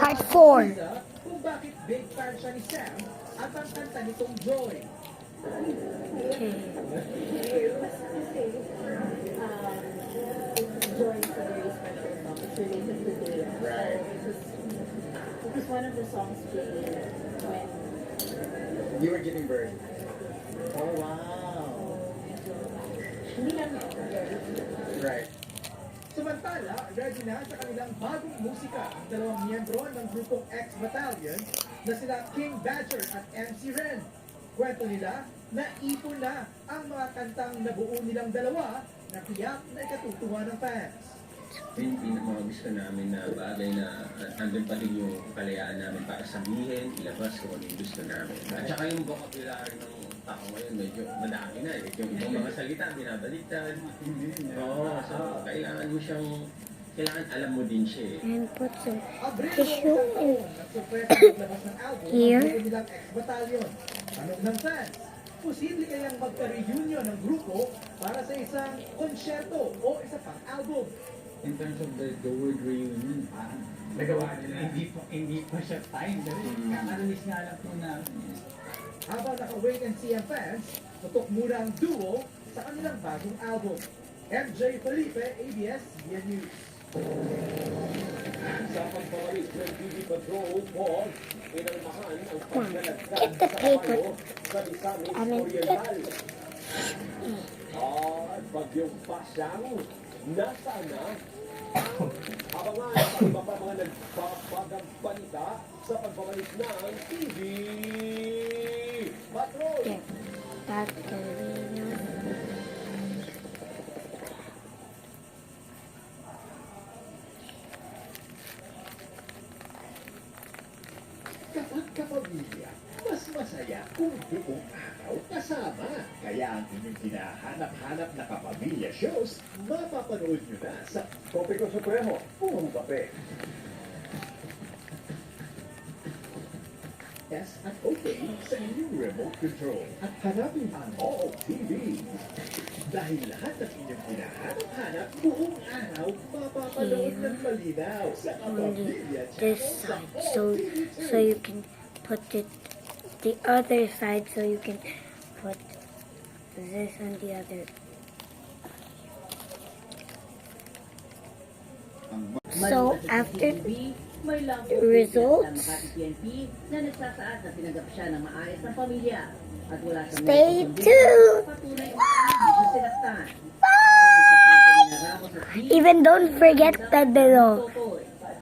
Part 4. Kung bakit big fan siya ni Sam at ang kanta nitong Joy. Okay. Joy is a very special song. It's related to Dale. Right. It was one of the songs played when You were giving birth. Oh, wow. hindi namin Right. Samantala, ready na sa kanilang bagong musika ang dalawang miyembro ng grupong X-Battalion na sila King Badger at MC Ren. Kwento nila, naipon na ang mga kantang nabuo nilang dalawa na tiyak na ikatutuwa ng fans. Yung mga gusto namin na bagay na andun pa rin yung kalayaan namin para sabihin, ilabas kung ano yung gusto namin. At saka yung vocabulary ng tao ngayon medyo madami na eh. Yung ibang mga salita, binabaliktad. Oo, so kailangan mo siyang, kailangan alam mo din siya eh. And put some Abril tissue ng in taon, nagsurpresa maglabas ng album here. ang grupo nilang X-Battalion. Tanong ng fans, posible kayang magka-reunion ng grupo para sa isang konsyerto o isa pang album. In terms of the word reunion, nagawa nila. Hindi pa siya time. Kakaronis nga lang po namin. Habang naka-wait and see ang fans, tutok muna ang duo sa kanilang bagong album. MJ Felipe, ABS-CBN News. Sa pagbabalik ng TV Patrol Board, inalmahan ang paglalagdag Get the sa paper. payo sa Misamis I mean, Oriental. At bagyong Pasang, nasaan na? Abangan ang iba pa mga nagpapagang balita sa pagbabalik ng TV Patrol. there. That can be Kapag kapamilya, mas masaya kung buong araw kasama. Kaya ang inyong hinahanap-hanap na kapamilya shows, mapapanood nyo na sa Kope Ko Supremo, Purong Kape. S at OK sa inyong remote control at hanapin ang OO TV. Dahil lahat ng inyong hinahanap-hanap buong araw, mapapanood ng malinaw sa kapamilya this channel sa side OO TV2. so you can put it the other side so you can put this on the other. So after may lang results, PNP na nagsasaad na tinanggap siya ng maayos ng pamilya at wala sa stay tuned. patunay na hindi siya sinaktan. Even don't forget the below. Totoy.